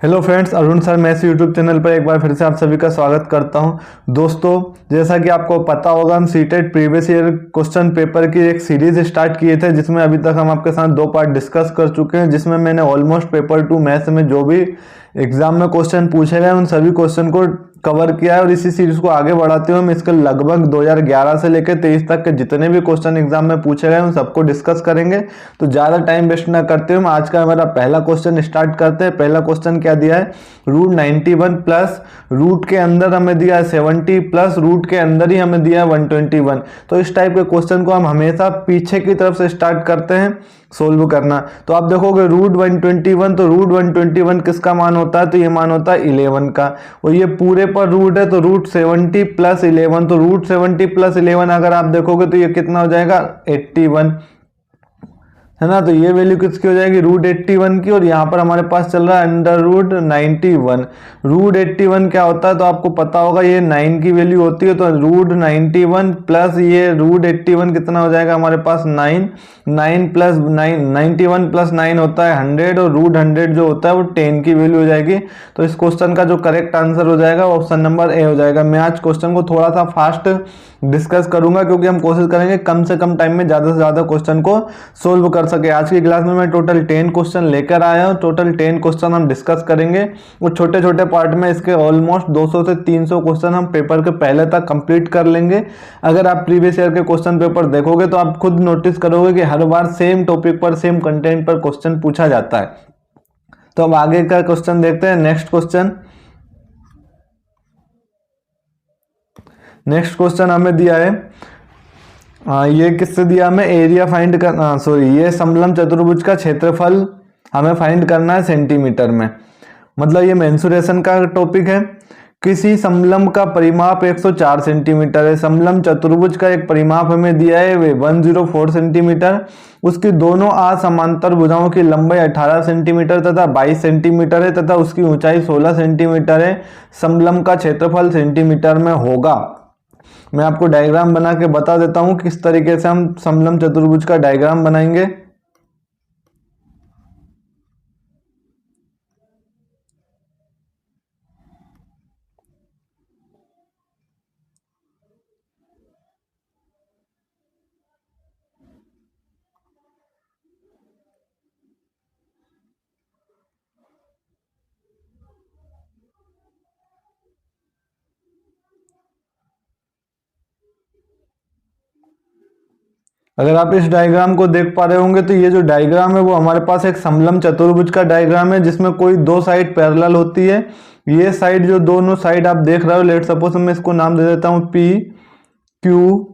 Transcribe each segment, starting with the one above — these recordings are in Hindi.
हेलो फ्रेंड्स, अरुण सर मैं इस यूट्यूब चैनल पर एक बार फिर से आप सभी का स्वागत करता हूं। दोस्तों, जैसा कि आपको पता होगा, हम CTET previous year question paper की एक सीरीज स्टार्ट किए थे, जिसमें अभी तक हम आपके साथ 2 पार्ट डिस्कस कर चुके हैं, जिसमें मैंने ऑलमोस्ट पेपर 2 मैथ्स में जो भी एग्जाम में क्वेश्चन पूछे गए उन सभी क्वेश्चन को कवर किया है। और इसी सीरीज को आगे बढ़ाते हुए हम इसके लगभग 2011 से लेकर 23 तक के जितने भी क्वेश्चन एग्जाम में पूछे गए उन सबको डिस्कस करेंगे। तो ज़्यादा टाइम वेस्ट ना करते हुए आज का हमारा पहला क्वेश्चन स्टार्ट करते हैं। पहला क्वेश्चन क्या दिया है, रूट 91 प्लस रूट के अंदर हमें दिया है 70 प्लस रूट के अंदर ही हमें दिया है 121। तो इस टाइप के क्वेश्चन को हम हमेशा पीछे की तरफ से स्टार्ट करते हैं सोल्व करना। तो आप देखोगे रूट 121, तो रूट 121 किसका मान होता है, तो ये मान होता है 11 का। और ये पूरे पर रूट है, तो रूट 70 प्लस 11, तो रूट 70 प्लस 11 अगर आप देखोगे तो ये कितना हो जाएगा 81, है ना। तो ये वैल्यू किसकी हो जाएगी, रूट 81 की। और यहाँ पर हमारे पास चल रहा है अंडर रूट 91। रूट 81 क्या होता है, तो आपको पता होगा ये 9 की वैल्यू होती है। तो रूट 91 प्लस ये रूट 81 कितना हो जाएगा हमारे पास 9। 9 प्लस 9, 91 प्लस 9 होता है 100, और रूट 100 जो होता है वो 10 की वैल्यू हो जाएगी। तो इस क्वेश्चन का जो करेक्ट आंसर हो जाएगा ऑप्शन नंबर ए हो जाएगा। मैं आज क्वेश्चन को थोड़ा सा फास्ट डिस्कस करूंगा, क्योंकि हम कोशिश करेंगे कम से कम टाइम में ज़्यादा से ज़्यादा क्वेश्चन को सोल्व कर सके। आज की क्लास में मैं टोटल 10 क्वेश्चन लेकर आया हूँ। टोटल 10 क्वेश्चन हम डिस्कस करेंगे और छोटे छोटे पार्ट में इसके ऑलमोस्ट 200 से 300 क्वेश्चन हम पेपर के पहले तक कंप्लीट कर लेंगे। अगर आप प्रीवियस ईयर के क्वेश्चन पेपर देखोगे तो आप खुद नोटिस करोगे कि हर बार सेम टॉपिक पर सेम कंटेंट पर क्वेश्चन पूछा जाता है। तो अब आगे का क्वेश्चन देखते हैं। नेक्स्ट क्वेश्चन हमें दिया है, ये किससे दिया हमें, एरिया फाइंड करना, सॉरी ये समलंब चतुर्भुज का क्षेत्रफल हमें फाइंड करना है सेंटीमीटर में। मतलब ये मेंसुरेशन का टॉपिक है। किसी समलंब का परिमाप 104 सेंटीमीटर है। समलंब चतुर्भुज का एक परिमाप हमें दिया है 104 सेंटीमीटर। उसकी दोनों असमांतर भुजाओं की लंबाई 18 सेंटीमीटर तथा 22 सेंटीमीटर है तथा उसकी ऊंचाई 16 सेंटीमीटर है। समलंब का क्षेत्रफल सेंटीमीटर में होगा। मैं आपको डायग्राम बना के बता देता हूं किस तरीके से हम समलंब चतुर्भुज का डायग्राम बनाएंगे। अगर आप इस डायग्राम को देख पा रहे होंगे तो ये जो डायग्राम है वो हमारे पास एक समलंब चतुर्भुज का डायग्राम है, जिसमें कोई दो साइड पैरेलल होती है। ये साइड जो दोनों साइड आप देख रहे हो, लेट सपोज मैं इसको नाम दे देता हूं पी क्यू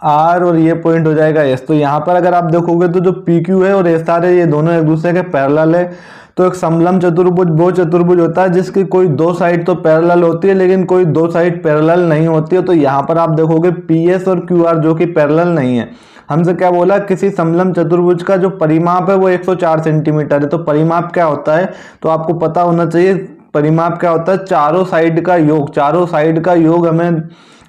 आर, और ये पॉइंट हो जाएगा एस। तो यहाँ पर अगर आप देखोगे तो जो पी क्यू है और एस आर है ये दोनों एक दूसरे के पैरेलल है। तो एक समलंब चतुर्भुज वो चतुर्भुज होता है जिसकी कोई दो साइड तो पैरेलल होती है लेकिन कोई दो साइड पैरेलल नहीं होती है। तो यहाँ पर आप देखोगे पी एस और क्यू आर जो कि पैरेलल नहीं है। हमसे क्या बोला, किसी समलंब चतुर्भुज का जो परिमाप है वो 104 सेंटीमीटर है। तो परिमाप क्या होता है, तो आपको पता होना चाहिए परिमाप क्या होता है, चारों साइड का योग। चारों साइड का योग हमें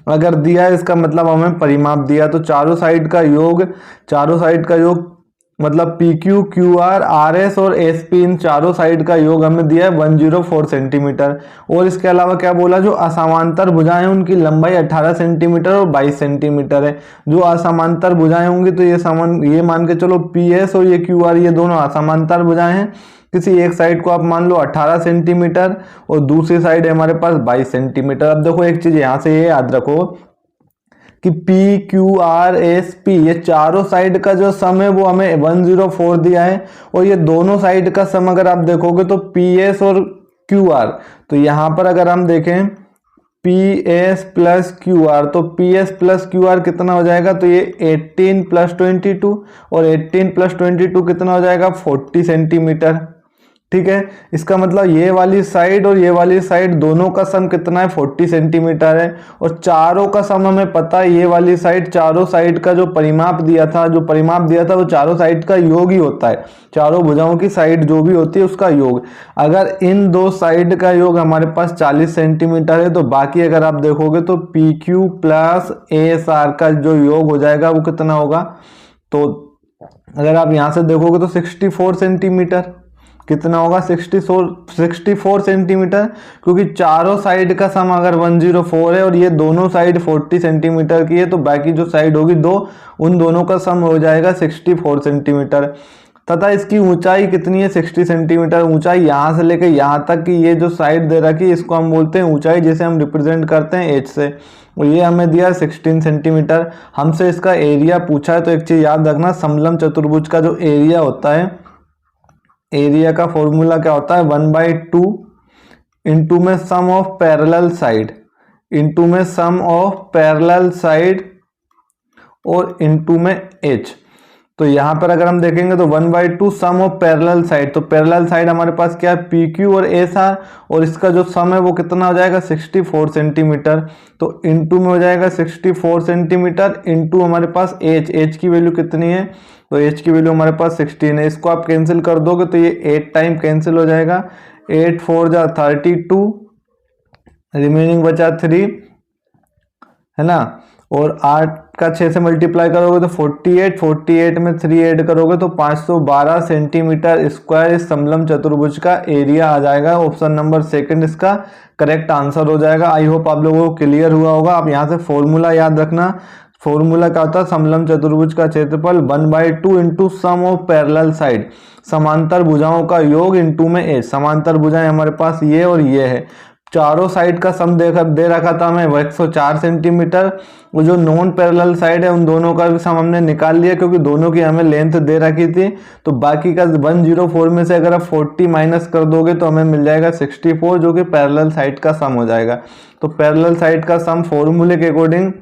अगर दिया है, इसका मतलब हमें परिमाप दिया। तो चारों साइड का योग मतलब P Q, Q R, R S और एस पी, इन चारों साइड का योग हमें दिया है 104 सेंटीमीटर। और इसके अलावा क्या बोला, जो असमांतर भुजाएं हैं उनकी लंबाई 18 सेंटीमीटर और 22 सेंटीमीटर है। जो असमांतर भुजाएं होंगी तो ये मान के चलो पी एस और ये क्यू आर ये दोनों असमांतर भुजाएं हैं। किसी एक साइड को आप मान लो 18 सेंटीमीटर और दूसरी साइड है हमारे पास 22 सेंटीमीटर। अब देखो एक चीज यहां से ये याद रखो कि P Q R S P ये चारों साइड का जो सम है वो हमें 104 दिया है। और ये दोनों साइड का सम अगर आप देखोगे तो पी एस और क्यू आर, तो यहां पर अगर हम देखें P S plus Q R, तो P S plus Q R कितना हो जाएगा, तो ये 18 प्लस 22 और 18 प्लस 22 कितना हो जाएगा 40 सेंटीमीटर। ठीक है, इसका मतलब ये वाली साइड और ये वाली साइड दोनों का सम कितना है 40 सेंटीमीटर है। और चारों का सम हमें पता है, ये वाली साइड चारों साइड का जो परिमाप दिया था वो चारों साइड का योग ही होता है। चारों भुजाओं की साइड जो भी होती है उसका योग। अगर इन दो साइड का योग हमारे पास 40 सेंटीमीटर है तो बाकी अगर आप देखोगे तो P Q plus S R का जो योग हो जाएगा वो कितना होगा, तो अगर आप यहां से देखोगे तो 64 सेंटीमीटर। कितना होगा 64 सेंटीमीटर, क्योंकि चारों साइड का सम अगर 104 है और ये दोनों साइड 40 सेंटीमीटर की है, तो बाकी जो साइड होगी दो, उन दोनों का सम हो जाएगा 64 सेंटीमीटर। तथा इसकी ऊंचाई कितनी है 60 सेंटीमीटर। ऊंचाई यहाँ से लेकर यहाँ तक की ये जो साइड दे रखी है इसको हम बोलते हैं ऊंचाई, जिसे हम रिप्रेजेंट करते हैं एच से, और ये हमें दिया 16 सेंटीमीटर। हमसे इसका एरिया पूछा है, तो एक चीज याद रखना, समलम चतुर्भुज का जो एरिया होता है, एरिया का फॉर्मूला क्या होता है 1/2 इंटू में सम ऑफ पैरेलल साइड, इंटू में सम ऑफ पैरेलल साइड और इंटू में एच। तो यहां पर अगर हम देखेंगे तो 1/2 सम ऑफ पैरेलल साइड, तो पैरेलल साइड हमारे पास क्या है पी क्यू और एस आर, और इसका जो सम है वो कितना हो जाएगा 64 सेंटीमीटर। तो इंटू में हो जाएगा 64 सेंटीमीटर इंटू हमारे पास एच, एच की वैल्यू कितनी है, तो एच की वैल्यू हमारे पास 16 है। इसको आप कैंसिल कर दोगे तो ये 8 टाइम कैंसिल हो जाएगा, 8 4 जा 32, रिमेनिंग बचा 3, है ना, और 8 का 6 से मल्टीप्लाई करोगे तो 48, 48 में 3 ऐड करोगे तो 512 सेंटीमीटर स्क्वायर इस समलम चतुर्भुज का एरिया आ जाएगा। ऑप्शन नंबर सेकंड इसका करेक्ट आंसर हो जाएगा। आई होप आप लोगों को क्लियर हुआ होगा। आप यहाँ से फॉर्मूला याद रखना, फॉर्मूला क्या होता है, समलम चतुर्भुज का क्षेत्रफल 1/2 into sum of parallel side, समांतर भुजाओं का योग इंटू में एच। समांतर भुजाएं हमारे पास ये और ये है, चारों साइड का सम दे रखा था हमें 104 सेंटीमीटर, वो जो नॉन पैरेलल साइड है उन दोनों का भी सम हमने निकाल लिया, क्योंकि दोनों की हमें लेंथ दे रखी थी। तो बाकी का 104 में से अगर आप 40 माइनस कर दोगे तो हमें मिल जाएगा 64, जो कि पैरेलल साइड का सम हो जाएगा। तो पैरेलल साइड का सम फॉर्मूले के अकॉर्डिंग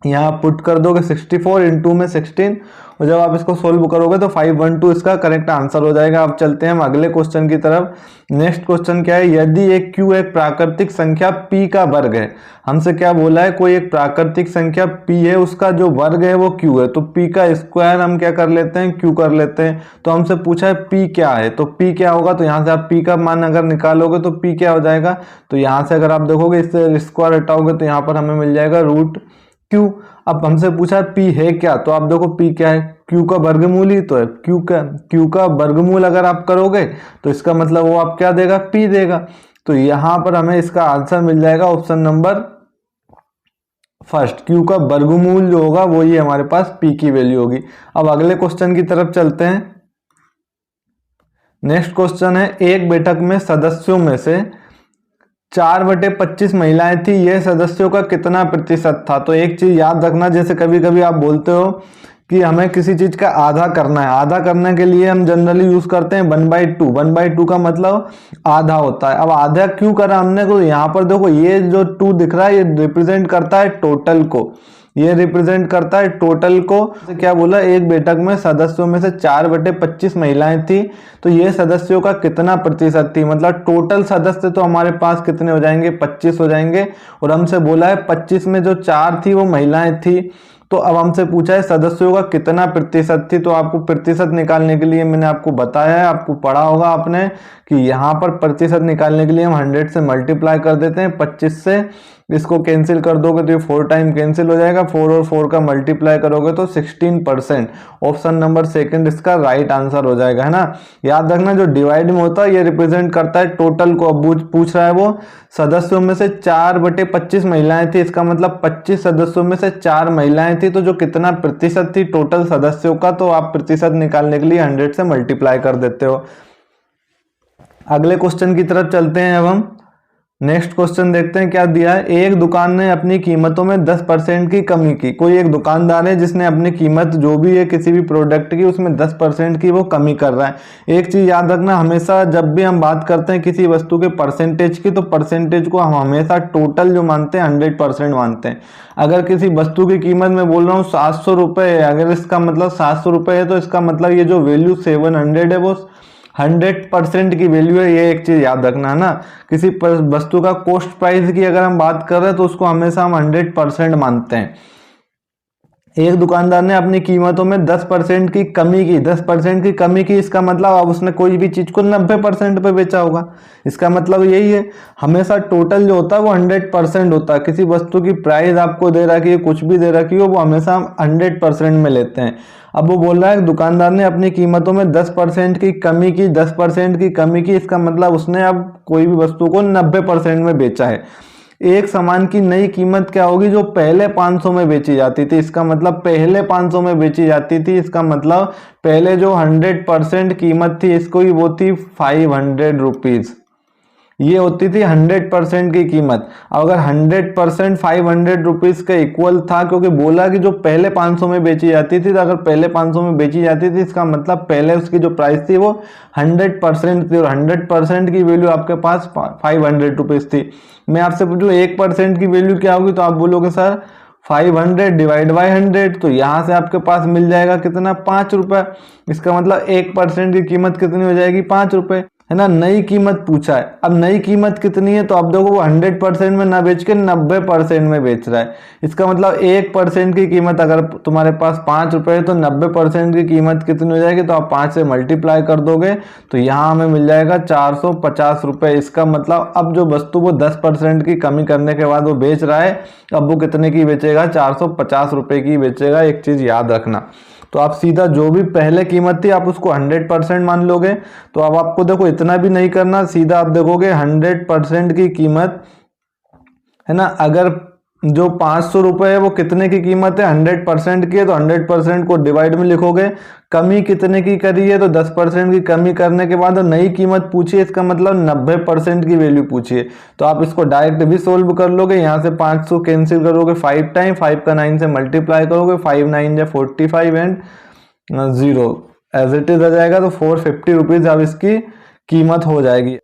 यहाँ पुट कर दोगे 64 इंटू में 16, और जब आप इसको सोल्व करोगे तो 512 इसका करेक्ट आंसर हो जाएगा। अब चलते हैं हम अगले क्वेश्चन की तरफ। नेक्स्ट क्वेश्चन क्या है, यदि एक q एक प्राकृतिक संख्या p का वर्ग है। हमसे क्या बोला है, कोई एक प्राकृतिक संख्या p है, उसका जो वर्ग है वो q है, तो p का स्क्वायर हम क्या कर लेते हैं q कर लेते हैं। तो हमसे पूछा है p क्या है, तो p क्या होगा, तो यहाँ से आप p का मान अगर निकालोगे तो p क्या हो जाएगा, तो यहाँ से अगर आप देखोगे इससे स्क्वायर हटाओगे तो यहाँ पर हमें मिल जाएगा √q। अब हमसे पूछा है p है क्या, तो आप देखो p क्या है, q का वर्गमूल ही तो है। q का वर्गमूल अगर आप करोगे तो इसका मतलब वो आप क्या देगा, p देगा। तो यहां पर हमें इसका आंसर मिल जाएगा ऑप्शन नंबर फर्स्ट, q का वर्गमूल जो होगा वो ये हमारे पास p की वैल्यू होगी। अब अगले क्वेश्चन की तरफ चलते हैं। नेक्स्ट क्वेश्चन है, एक बैठक में सदस्यों में से 4/25 महिलाएं थी, यह सदस्यों का कितना प्रतिशत था। तो एक चीज याद रखना, जैसे कभी कभी आप बोलते हो कि हमें किसी चीज का आधा करना है, आधा करने के लिए हम जनरली यूज करते हैं 1/2। 1/2 का मतलब आधा होता है। अब आधा क्यों करा हमने, को यहाँ पर देखो ये जो 2 दिख रहा है ये रिप्रेजेंट करता है टोटल को, ये रिप्रेजेंट करता है टोटल को। तो क्या बोला, एक बैठक में सदस्यों में से 4/25 महिलाएं थी, तो ये सदस्यों का कितना प्रतिशत थी, मतलब टोटल सदस्य तो हमारे पास कितने हो जाएंगे 25 हो जाएंगे, और हमसे बोला है 25 में जो 4 थी वो महिलाएं थी। तो अब हमसे पूछा है सदस्यों का कितना प्रतिशत थी, तो आपको प्रतिशत निकालने के लिए मैंने आपको बताया है, आपको पढ़ा होगा आपने कि यहाँ पर प्रतिशत निकालने के लिए हम 100 से मल्टीप्लाई कर देते हैं 25 से, इसको कैंसिल कर दोगे तो ये 4 टाइम कैंसिल हो जाएगा, 4 और 4 का मल्टीप्लाई करोगे तो 16%। ऑप्शन नंबर सेकंड इसका राइट आंसर हो जाएगा, है ना। याद रखना जो डिवाइड में होता है ये रिप्रेजेंट करता है टोटल को। अब पूछ रहा है वो सदस्यों में से 4/25 महिलाएं थी, इसका मतलब 25 सदस्यों में से 4 महिलाएं थी, तो जो कितना प्रतिशत थी टोटल सदस्यों का, तो आप प्रतिशत निकालने के लिए 100 से मल्टीप्लाई कर देते हो। अगले क्वेश्चन की तरफ चलते हैं। अब हम नेक्स्ट क्वेश्चन देखते हैं क्या दिया है। एक दुकान ने अपनी कीमतों में 10% की कमी की। कोई एक दुकानदार है जिसने अपनी कीमत जो भी है किसी भी प्रोडक्ट की उसमें 10% की वो कमी कर रहा है। एक चीज याद रखना, हमेशा जब भी हम बात करते हैं किसी वस्तु के परसेंटेज की, तो परसेंटेज को हम हमेशा टोटल जो मानते हैं 100% मानते हैं। अगर किसी वस्तु की कीमत में बोल रहा हूँ 700 रुपये है, अगर इसका मतलब 700 रुपये है, तो इसका मतलब ये जो वैल्यू 700 है वो 100% की वैल्यू है। ये एक चीज याद रखना है ना। किसी वस्तु का कॉस्ट प्राइस की अगर हम बात कर रहे हैं तो उसको हमेशा हम 100% मानते हैं। एक दुकानदार ने अपनी कीमतों में 10% की कमी की, 10% की कमी की, इसका मतलब अब उसने कोई भी चीज को 90% पे बेचा होगा। इसका मतलब यही है, हमेशा टोटल जो होता है वो 100% होता है। किसी वस्तु की प्राइस आपको दे रखी है, कुछ भी दे रखी हो, वो हमेशा हम 100% में लेते हैं। अब वो बोल रहा है दुकानदार ने अपनी कीमतों में 10% की कमी की, 10% की कमी की, इसका मतलब उसने अब कोई भी वस्तु को 90% में बेचा है। एक सामान की नई कीमत क्या होगी, जो पहले 500 में बेची जाती थी, इसका मतलब पहले 500 में बेची जाती थी, इसका मतलब पहले जो 100% कीमत थी इसको ही, वो थी 500 रुपीज। ये होती थी 100% की कीमत। अगर 100% 500 रुपीज का इक्वल था, क्योंकि बोला कि जो पहले 500 में बेची जाती थी, तो अगर पहले 500 में बेची जाती थी इसका मतलब पहले उसकी जो प्राइस थी वो 100% थी, और 100% की वैल्यू आपके पास 500 रुपीज थी। मैं आपसे पूछूं 1% की वैल्यू क्या होगी, तो आप बोलोगे सर 500 डिवाइड बाई 100, तो यहाँ से आपके पास मिल जाएगा कितना, 5 रुपए। इसका मतलब 1% की कीमत कितनी हो जाएगी, 5 रुपए, है ना। नई कीमत पूछा है, अब नई कीमत कितनी है, तो आप देखो वो 100% में ना बेच के 90% में बेच रहा है। इसका मतलब 1% की कीमत अगर तुम्हारे पास 5 रुपए है, तो 90% की कीमत कितनी हो जाएगी, तो आप 5 से मल्टीप्लाई कर दोगे तो यहाँ हमें मिल जाएगा 450 रुपए। इसका मतलब अब जो वस्तु वो 10% की कमी करने के बाद वो बेच रहा है, अब वो कितने की बेचेगा, 450 रुपए की बेचेगा। एक चीज याद रखना, तो आप सीधा जो भी पहले कीमत थी आप उसको 100% मान लोगे। तो अब आपको देखो इतना भी नहीं करना, सीधा आप देखोगे 100% की कीमत, है ना। अगर जो 500 रुपए है वो कितने की कीमत है, 100% की है, तो 100% को डिवाइड में लिखोगे। कमी कितने की करी है, तो 10% की कमी करने के बाद नई कीमत पूछी है, इसका मतलब 90% की वैल्यू पूछी है। तो आप इसको डायरेक्ट भी सोल्व कर लोगे, यहाँ से 500 कैंसिल करोगे 5 टाइम, 5 का 9 से मल्टीप्लाई करोगे, 5 9 या 45 एंड 0 एज इट इज आ जाएगा, तो 450 रुपीज अब इसकी कीमत हो जाएगी।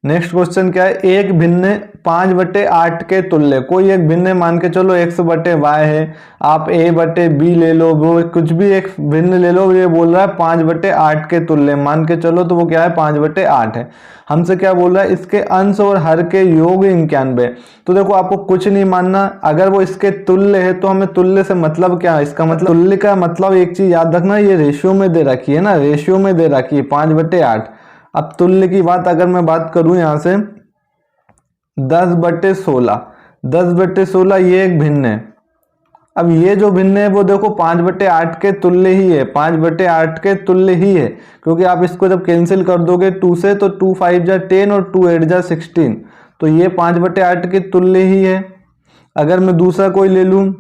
नेक्स्ट क्वेश्चन क्या है, एक भिन्न 5/8 के तुल्य, कोई एक भिन्न मान के चलो x/y है, आप a/b ले लो, वो कुछ भी एक भिन्न ले लो, ये बोल रहा है 5/8 के तुल्य मान के चलो, तो वो क्या है 5/8 है। हमसे क्या बोल रहा है, इसके अंश और हर के योग 91। तो देखो आपको कुछ नहीं मानना, अगर वो इसके तुल्य है तो हमें तुल्य से मतलब क्या है, इसका मतलब तुल्य का मतलब एक चीज याद रखना, ये रेशियो में दे रखी है ना, रेशियो में दे रखी है 5/8। अब तुल्य की बात अगर मैं बात करूं यहां से 10/16, 10/16 ये एक भिन्न है। अब ये जो भिन्न है वो देखो 5/8 के तुल्य ही है, 5/8 के तुल्य ही है, क्योंकि आप इसको जब कैंसिल कर दोगे 2 से, तो 2 5 जा 10 और 2 8 जा 16, तो ये 5/8 के तुल्य ही है। अगर मैं दूसरा कोई ले लूं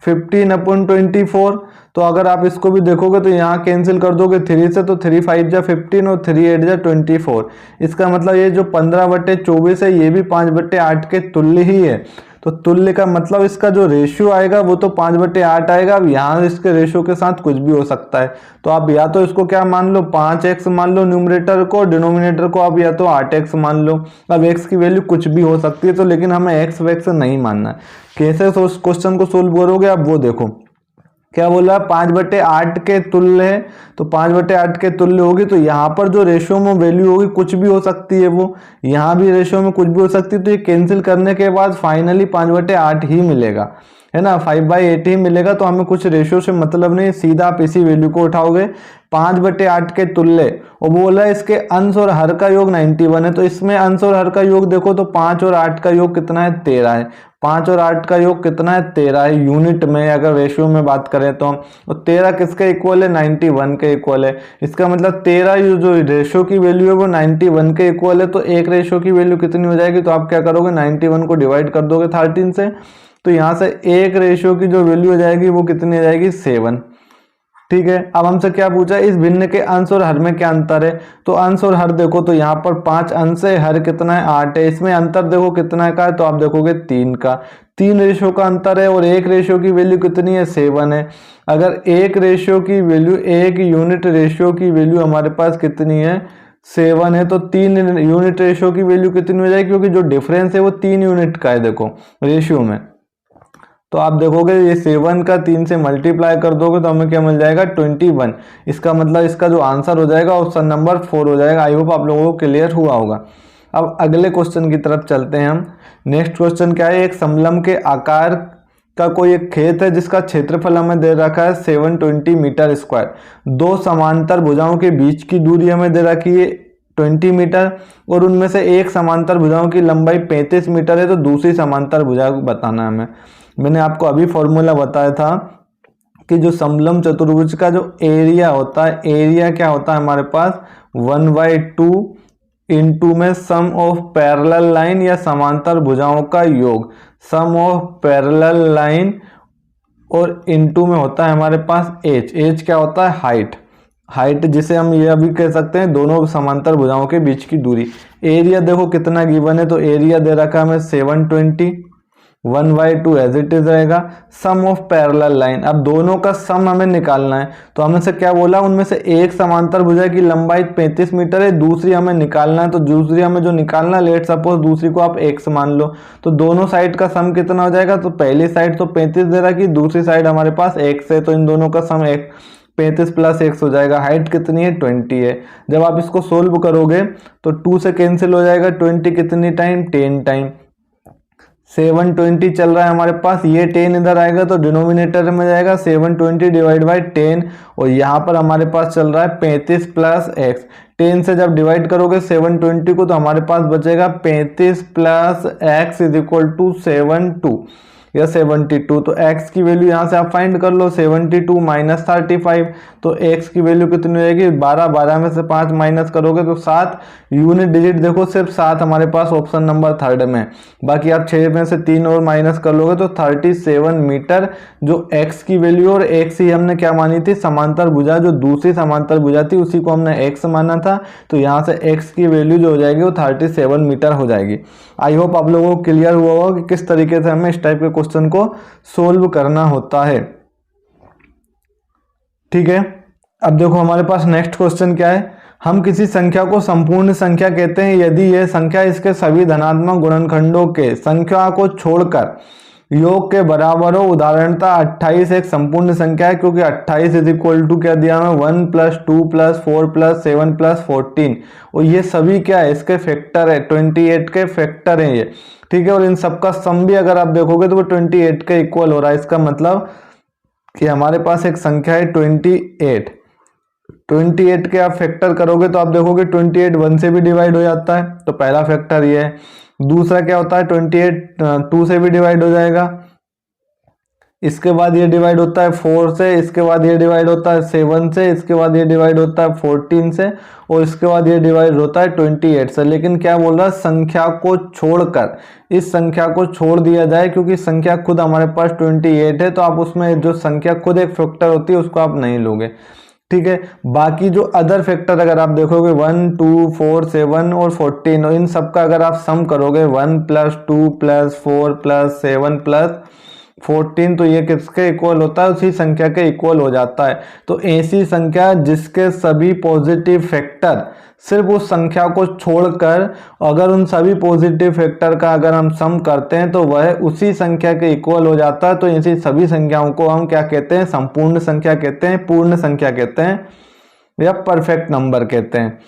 15/24, तो अगर आप इसको भी देखोगे तो यहाँ कैंसिल कर दोगे 3 से, तो 3 5 जा 15 और 3 8 जा 24। इसका मतलब ये जो 15/24 है ये भी 5/8 के तुल्य ही है। तो तुल्य का मतलब इसका जो रेशियो आएगा वो तो 5/8 आएगा। अब यहाँ इसके रेशियो के साथ कुछ भी हो सकता है, तो आप या तो इसको क्या मान लो 5x मान लो न्यूमरेटर को, डिनोमिनेटर को आप या तो 8x मान लो। अब x की वैल्यू कुछ भी हो सकती है, तो लेकिन हमें x वैक्स नहीं मानना है। कैसे क्वेश्चन को सोल्व करोगे आप वो देखो, क्या बोला 5/8 के तुल्य है, तो 5/8 के तुल्य होगी, तो यहाँ पर जो रेशियो में वैल्यू होगी कुछ भी हो सकती है, वो यहाँ भी रेशियो में कुछ भी हो सकती है। तो ये कैंसिल करने के बाद फाइनली 5/8 ही मिलेगा, है ना, 5/8 ही मिलेगा। तो हमें कुछ रेशियो से मतलब नहीं, सीधा आप इसी वैल्यू को उठाओगे 5/8 के तुल्य, और बोला है इसके अंश और हर का योग 91 है। तो इसमें अंश और हर का योग देखो तो 5 और 8 का योग कितना है, 13 है। 5 और 8 का योग कितना है, 13 है। यूनिट में अगर रेशियो में बात करें तो 13 किसके इक्वल है, 91 के इक्वल है। इसका मतलब 13 जो रेशियो की वैल्यू है वो 91 के इक्वल है। तो एक रेशियो की वैल्यू कितनी हो जाएगी, तो आप क्या करोगे 91 को डिवाइड कर दोगे 13 से, तो यहाँ से एक रेशियो की जो वैल्यू हो जाएगी वो कितनी हो जाएगी, 7। ठीक है, अब हमसे क्या पूछा है, इस भिन्न के अंश और हर में क्या अंतर है। तो अंश और हर देखो तो यहाँ पर 5 अंश है, हर कितना है 8 है। इसमें अंतर देखो कितना का है, तो आप देखोगे 3 का, 3 रेशियो का अंतर है, और एक रेशियो की वैल्यू कितनी है, 7 है। अगर एक रेशियो की वैल्यू, एक यूनिट रेशियो की वैल्यू हमारे पास कितनी है, 7 है, तो 3 यूनिट रेशियो की वैल्यू कितनी हो जाएगी, क्योंकि जो डिफरेंस है वो 3 यूनिट का है देखो रेशियो में। तो आप देखोगे ये 7 का 3 से मल्टीप्लाई कर दोगे तो हमें क्या मिल जाएगा, 21। इसका मतलब इसका जो आंसर हो जाएगा ऑप्शन नंबर 4 हो जाएगा। आई होप आप लोगों को क्लियर हुआ होगा। अब अगले क्वेश्चन की तरफ चलते हैं हम। नेक्स्ट क्वेश्चन क्या है, एक समलंब के आकार का कोई एक खेत है जिसका क्षेत्रफल हमें दे रखा है 720 मीटर स्क्वायर। दो समांतर भुजाओं के बीच की दूरी हमें दे रखी है 20 मीटर और उनमें से एक समांतर भुजाओं की लंबाई 35 मीटर है, तो दूसरी समांतर भुजा को बताना है हमें। मैंने आपको अभी फॉर्मूला बताया था कि जो समलंब चतुर्भुज का जो एरिया होता है, एरिया क्या होता है हमारे पास 1/2 इंटू में सम ऑफ पैरेलल लाइन या समांतर भुजाओं का योग, सम ऑफ पैरेलल लाइन, और इंटू में होता है हमारे पास एच। एच क्या होता है हाइट, हाइट जिसे हम ये अभी कह सकते हैं दोनों समांतर भुजाओं के बीच की दूरी। एरिया देखो कितना गिवन है, तो एरिया दे रखा है हमें 720, 1/2 एज इट इज रहेगा। सम ऑफ पैरेलल लाइन, अब दोनों का सम हमें निकालना है, तो हमने से क्या बोला, उनमें से एक समांतर भुजा की लंबाई 35 मीटर है, दूसरी हमें निकालना है, तो दूसरी हमें जो निकालना है, लेट सपोज दूसरी को आप x मान लो, तो दोनों साइड का सम कितना हो जाएगा, तो पहली साइड तो 35 दे रहा कि दूसरी साइड हमारे पास x है, तो इन दोनों का सम 35 प्लस x हो जाएगा। हाइट कितनी है 20 है। जब आप इसको सोल्व करोगे तो 2 से कैंसिल हो जाएगा, 20 कितनी टाइम 10 टाइम, 720 चल रहा है हमारे पास, ये 10 इधर आएगा तो डिनोमिनेटर में जाएगा 720 डिवाइड बाई 10, और यहाँ पर हमारे पास चल रहा है 35 प्लस एक्स। 10 से जब डिवाइड करोगे 720 को तो हमारे पास बचेगा 35 plus x is equal to 72 या 72। तो x की वैल्यू यहाँ से आप फाइंड कर लो, 72 माइनस 35, तो x की वैल्यू कितनी हो जाएगी 12, 12 में से 5 माइनस करोगे तो 7। यूनिट डिजिट देखो सिर्फ 7 हमारे पास ऑप्शन नंबर 3 में, बाकी आप 6 में से 3 और माइनस कर लोगे तो 37 मीटर जो x की वैल्यू, और x ही हमने क्या मानी थी समांतर भुजा, जो दूसरी समांतर भुजा थी उसी को हमने x माना था, तो यहाँ से x की वैल्यू जो हो जाएगी वो 37 मीटर हो जाएगी। आई होप आप लोगों को क्लियर हुआ होगा कि किस तरीके से हमें इस टाइप के क्वेश्चन को सोल्व करना होता है। ठीक है, अब देखो हमारे पास नेक्स्ट क्वेश्चन क्या है। हम किसी संख्या को संपूर्ण संख्या कहते हैं यदि यह संख्या इसके सभी धनात्मक गुणनखंडों के संख्या को छोड़कर योग के बराबर हो। उदाहरणतः 28 एक संपूर्ण संख्या है, क्योंकि 28 इज इक्वल टू क्या दिया हमें 1 + 2 + 4 + 7 + 14, और ये सभी क्या है इसके फैक्टर है, 28 के फैक्टर हैं ये। ठीक है, और इन सबका सम भी अगर आप देखोगे तो वो 28 के इक्वल हो रहा है। इसका मतलब कि हमारे पास एक संख्या है 28 के आप फैक्टर करोगे तो आप देखोगे 28 1 से भी डिवाइड हो जाता है, तो पहला फैक्टर ये है। दूसरा क्या होता है 28 2 से भी डिवाइड हो जाएगा, इसके बाद ये डिवाइड होता है 4 से, इसके बाद ये डिवाइड होता है 7 से, इसके बाद ये डिवाइड होता है 14 से, और इसके बाद ये डिवाइड होता है 28 से। लेकिन क्या बोल रहा है संख्या को छोड़कर, इस संख्या को छोड़ दिया जाए, क्योंकि संख्या खुद हमारे पास 28 है, तो आप उसमें जो संख्या खुद एक फैक्टर होती है उसको आप नहीं लोगे। ठीक है, बाकी जो अदर फैक्टर अगर आप देखोगे 1 2 4 7 और 14, और इन सब का अगर आप सम करोगे 1 + 2 + 4 + 7 + 14, तो ये किसके इक्वल होता है, उसी संख्या के इक्वल हो जाता है। तो ऐसी संख्या जिसके सभी पॉजिटिव फैक्टर सिर्फ उस संख्या को छोड़कर, अगर उन सभी पॉजिटिव फैक्टर का अगर हम सम करते हैं तो वह उसी संख्या के इक्वल हो जाता है। तो ऐसी सभी संख्याओं को हम क्या कहते हैं, संपूर्ण संख्या कहते हैं, पूर्ण संख्या कहते हैं, या परफेक्ट नंबर कहते हैं।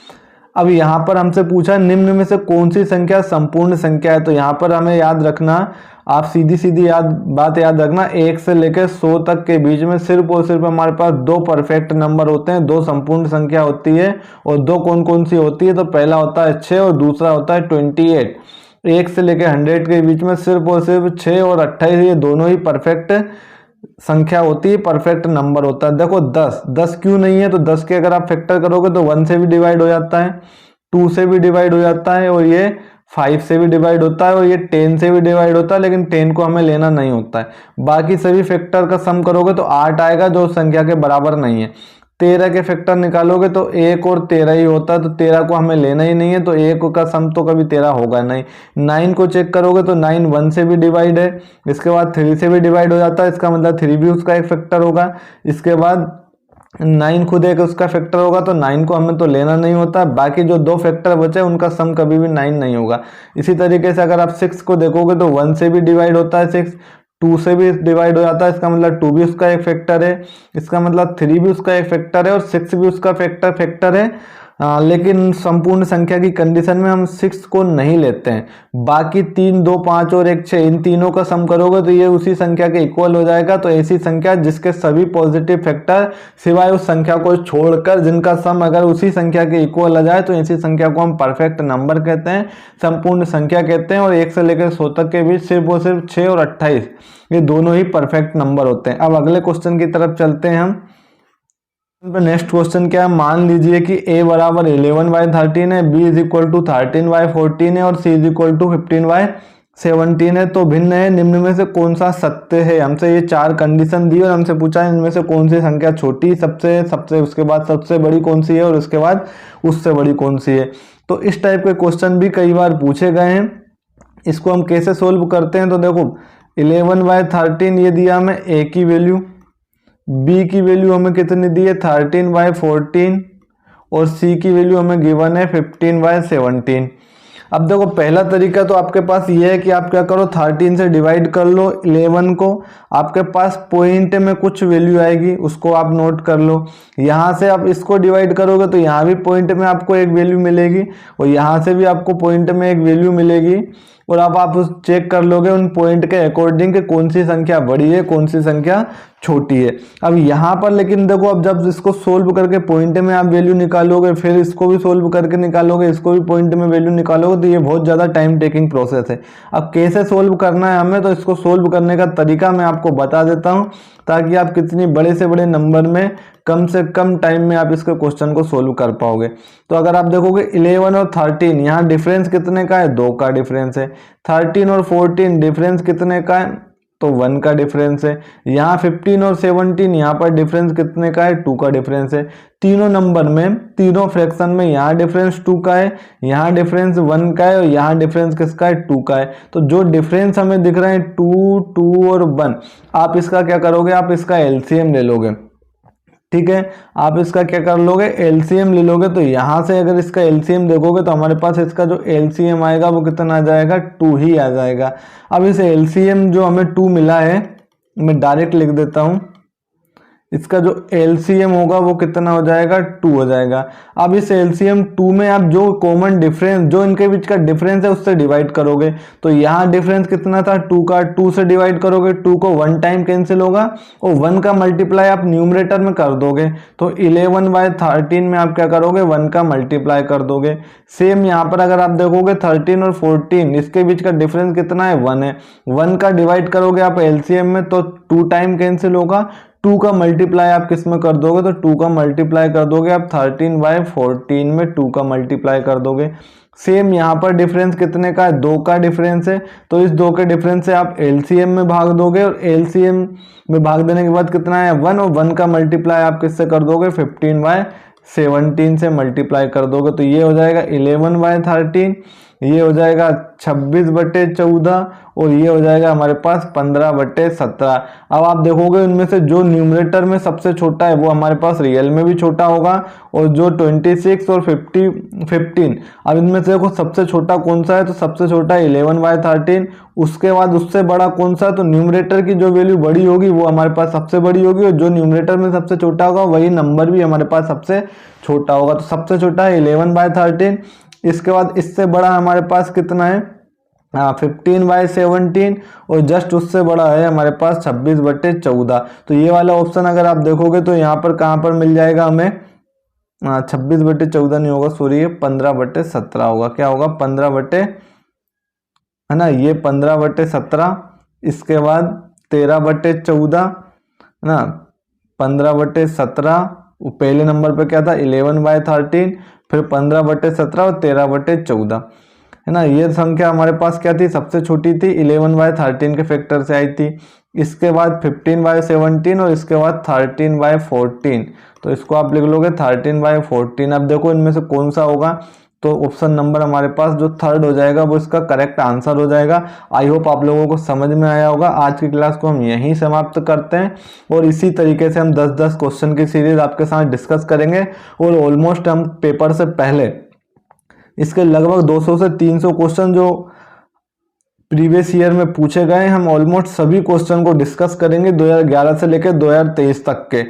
अब यहाँ पर हमसे पूछा निम्न में से कौन सी संख्या संपूर्ण संख्या है, तो यहाँ पर हमें याद रखना, आप सीधी सीधी बात याद रखना, 1 से लेकर 100 तक के बीच में सिर्फ और सिर्फ हमारे पास 2 परफेक्ट नंबर होते हैं, 2 संपूर्ण संख्या होती है, और 2 कौन कौन सी होती है, तो पहला होता है 6 और दूसरा होता है 28। 1 से लेकर 100 के बीच में सिर्फ और सिर्फ 6 और 28 ये दोनों ही परफेक्ट संख्या होती है, परफेक्ट नंबर होता है। देखो 10 क्यों नहीं है, तो 10 के अगर आप फैक्टर करोगे तो 1 से भी डिवाइड हो जाता है, 2 से भी डिवाइड हो जाता है, और ये 5 से भी डिवाइड होता है, और ये 10 से भी डिवाइड होता है, लेकिन 10 को हमें लेना नहीं होता है। बाकी सभी फैक्टर का सम करोगे तो 8 आएगा, जो संख्या के बराबर नहीं है। 13 के फैक्टर निकालोगे तो 1 और 13 ही होता है, तो 13 को हमें लेना ही नहीं है, तो 1 का सम तो कभी 13 होगा नहीं। 9 को चेक करोगे तो 9 1 से भी डिवाइड है, इसके बाद 3 से भी डिवाइड हो जाता है, इसका मतलब 3 भी उसका एक फैक्टर होगा। इसके बाद 9 खुद एक उसका फैक्टर होगा, तो 9 को हमें तो लेना नहीं होता। बाकी जो 2 फैक्टर बचे उनका सम कभी भी 9 नहीं होगा। इसी तरीके से अगर आप 6 को देखोगे तो 1 से भी डिवाइड होता है 6, 2 से भी डिवाइड हो जाता है, इसका मतलब 2 भी उसका एक फैक्टर है, इसका मतलब 3 भी उसका एक फैक्टर है, और 6 भी उसका फैक्टर है। लेकिन संपूर्ण संख्या की कंडीशन में हम 6 को नहीं लेते हैं। बाकी 3, 2, 5 और 1, 6 इन तीनों का सम करोगे तो ये उसी संख्या के इक्वल हो जाएगा। तो ऐसी संख्या जिसके सभी पॉजिटिव फैक्टर सिवाय उस संख्या को छोड़कर जिनका सम अगर उसी संख्या के इक्वल आ जाए तो ऐसी संख्या को हम परफेक्ट नंबर कहते हैं, संपूर्ण संख्या कहते हैं। और 1 से लेकर 100 तक के बीच सिर्फ और सिर्फ 6 और 28 ये दोनों ही परफेक्ट नंबर होते हैं। अब अगले क्वेश्चन की तरफ चलते हैं हम। नेक्स्ट क्वेश्चन क्या है, मान लीजिए कि a बराबर 11/13 है, b इज इक्वल टू 13/14 है और c इज इक्वल टू 15/17 है। तो भिन्न है निम्न में से कौन सा सत्य है। हमसे ये 4 कंडीशन दी और हमसे पूछा है इनमें से कौन सी संख्या छोटी सबसे उसके बाद सबसे बड़ी कौन सी है और उसके बाद उससे बड़ी कौन सी है। तो इस टाइप के क्वेश्चन भी कई बार पूछे गए हैं। इसको हम कैसे सोल्व करते हैं, तो देखो 11/13 ये दिया हमें a की वैल्यू, b की वैल्यू हमें कितनी दी है 13/14 और c की वैल्यू हमें गिवन है 15/17। अब देखो पहला तरीका तो आपके पास ये है कि आप क्या करो 13 से डिवाइड कर लो 11 को, आपके पास पॉइंट में कुछ वैल्यू आएगी उसको आप नोट कर लो। यहाँ से आप इसको डिवाइड करोगे तो यहाँ भी पॉइंट में आपको एक वैल्यू मिलेगी और यहाँ से भी आपको पॉइंट में एक वैल्यू मिलेगी। और अब आप उस चेक कर लोगे उन पॉइंट के अकॉर्डिंग कि कौन सी संख्या बड़ी है कौन सी संख्या छोटी है। अब यहाँ पर लेकिन देखो अब जब इसको सोल्व करके पॉइंट में आप वैल्यू निकालोगे फिर इसको भी सोल्व करके निकालोगे इसको भी पॉइंट में वैल्यू निकालोगे तो ये बहुत ज़्यादा टाइम टेकिंग प्रोसेस है। अब कैसे सोल्व करना है हमें, तो इसको सोल्व करने का तरीका मैं आपको बता देता हूँ ताकि आप कितनी बड़े से बड़े नंबर में कम से कम टाइम में आप इसके क्वेश्चन को सोल्व कर पाओगे। तो अगर आप देखोगे 11 और 13 यहाँ डिफरेंस कितने का है, 2 का डिफरेंस है। 13 और 14 डिफरेंस कितने का है, तो 1 का डिफरेंस है। यहाँ 15 और 17 यहाँ पर डिफरेंस कितने का है, 2 का डिफरेंस है। तीनों नंबर में तीनों फ्रैक्शन में यहाँ डिफरेंस 2 का है, यहाँ डिफरेंस 1 का है और यहाँ डिफरेंस किसका है 2 का है। तो जो डिफरेंस हमें दिख रहा है 2, 2 और 1, आप इसका क्या करोगे, आप इसका एलसीएम ले लोगे। ठीक है, आप इसका क्या कर लोगे, एलसीएम ले लोगे। तो यहाँ से अगर इसका एलसीएम देखोगे तो हमारे पास इसका जो एलसीएम आएगा वो कितना आ जाएगा, 2 ही आ जाएगा। अब इस एलसीएम जो हमें 2 मिला है मैं डायरेक्ट लिख देता हूँ, इसका जो एलसीएम होगा वो कितना हो जाएगा, 2 हो जाएगा। अब इस एलसीएम 2 में आप जो कॉमन डिफरेंस जो इनके बीच का डिफरेंस है उससे डिवाइड करोगे। तो यहाँ डिफरेंस कितना था 2 का, 2 से डिवाइड करोगे 2 को 1 टाइम कैंसिल होगा और 1 का मल्टीप्लाई आप न्यूमरेटर में कर दोगे। तो 11/13 में आप क्या करोगे, 1 का मल्टीप्लाई कर दोगे। सेम यहाँ पर अगर आप देखोगे 13 और 14 इसके बीच का डिफरेंस कितना है, 1 है। 1 का डिवाइड करोगे आप एलसीएम में तो 2 टाइम कैंसिल होगा, 2 का मल्टीप्लाई आप किस में कर दोगे, तो 2 का मल्टीप्लाई कर दोगे आप 13/14 में 2 का मल्टीप्लाई कर दोगे। सेम यहाँ पर डिफरेंस कितने का है, 2 का डिफरेंस है। तो इस 2 के डिफरेंस से आप एलसीएम में भाग दोगे और एलसीएम में भाग देने के बाद कितना है 1 और 1 का मल्टीप्लाई आप किससे कर दोगे 15/17 से मल्टीप्लाई कर दोगे। तो ये हो जाएगा 11/13, ये हो जाएगा 26/14 और ये हो जाएगा हमारे पास 15/17। अब आप देखोगे उनमें से जो न्यूमरेटर में सबसे छोटा है वो हमारे पास रियल में भी छोटा होगा और जो 26 और 15 अब इनमें से देखो सबसे छोटा कौन सा है, तो सबसे छोटा है 11/13। उसके बाद उससे बड़ा कौन सा है, तो न्यूमरेटर की जो वैल्यू बड़ी होगी वो हमारे पास सबसे बड़ी होगी और जो न्यूमरेटर में सबसे छोटा होगा वही नंबर भी हमारे पास सबसे छोटा होगा। तो सबसे छोटा है 11/13। इसके बाद इससे बड़ा हमारे पास कितना है 15/17 और जस्ट उससे बड़ा है हमारे पास 26/14। तो ये वाला ऑप्शन अगर आप देखोगे तो यहाँ पर कहाँ पर मिल जाएगा हमें, 26/14 नहीं होगा, सॉरी ये 15/17 होगा। क्या होगा 15 है ना, ये 15/17। इसके बाद 13/14 है ना, 15/17। पहले नंबर पे क्या था 11/13, फिर 15/17 और 13/14 है ना। ये संख्या हमारे पास क्या थी, सबसे छोटी थी, 11/13 के फैक्टर से आई थी। इसके बाद 15/17 और इसके बाद 13/14। तो इसको आप लिख लोगे 13/14। अब देखो इनमें से कौन सा होगा, तो ऑप्शन नंबर हमारे पास जो थर्ड हो जाएगा वो इसका करेक्ट आंसर हो जाएगा। आई होप आप लोगों को समझ में आया होगा। आज की क्लास को हम यहीं समाप्त करते हैं और इसी तरीके से हम 10-10 क्वेश्चन की सीरीज आपके साथ डिस्कस करेंगे और ऑलमोस्ट हम पेपर से पहले इसके लगभग 200 से 300 क्वेश्चन जो प्रीवियस ईयर में पूछे गए हम ऑलमोस्ट सभी क्वेश्चन को डिस्कस करेंगे 2011 से लेकर 2023 तक के।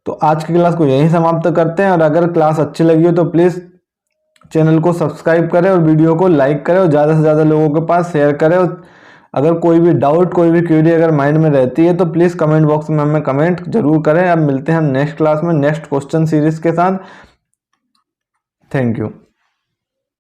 तो आज की क्लास को यहीं समाप्त करते हैं और अगर क्लास अच्छी लगी हो तो प्लीज़ चैनल को सब्सक्राइब करें और वीडियो को लाइक करें और ज़्यादा से ज़्यादा लोगों के पास शेयर करें। और अगर कोई भी डाउट, कोई भी क्वेरी अगर माइंड में रहती है तो प्लीज़ कमेंट बॉक्स में हमें कमेंट जरूर करें। अब मिलते हैं हम नेक्स्ट क्लास में नेक्स्ट क्वेश्चन सीरीज के साथ। Thank you.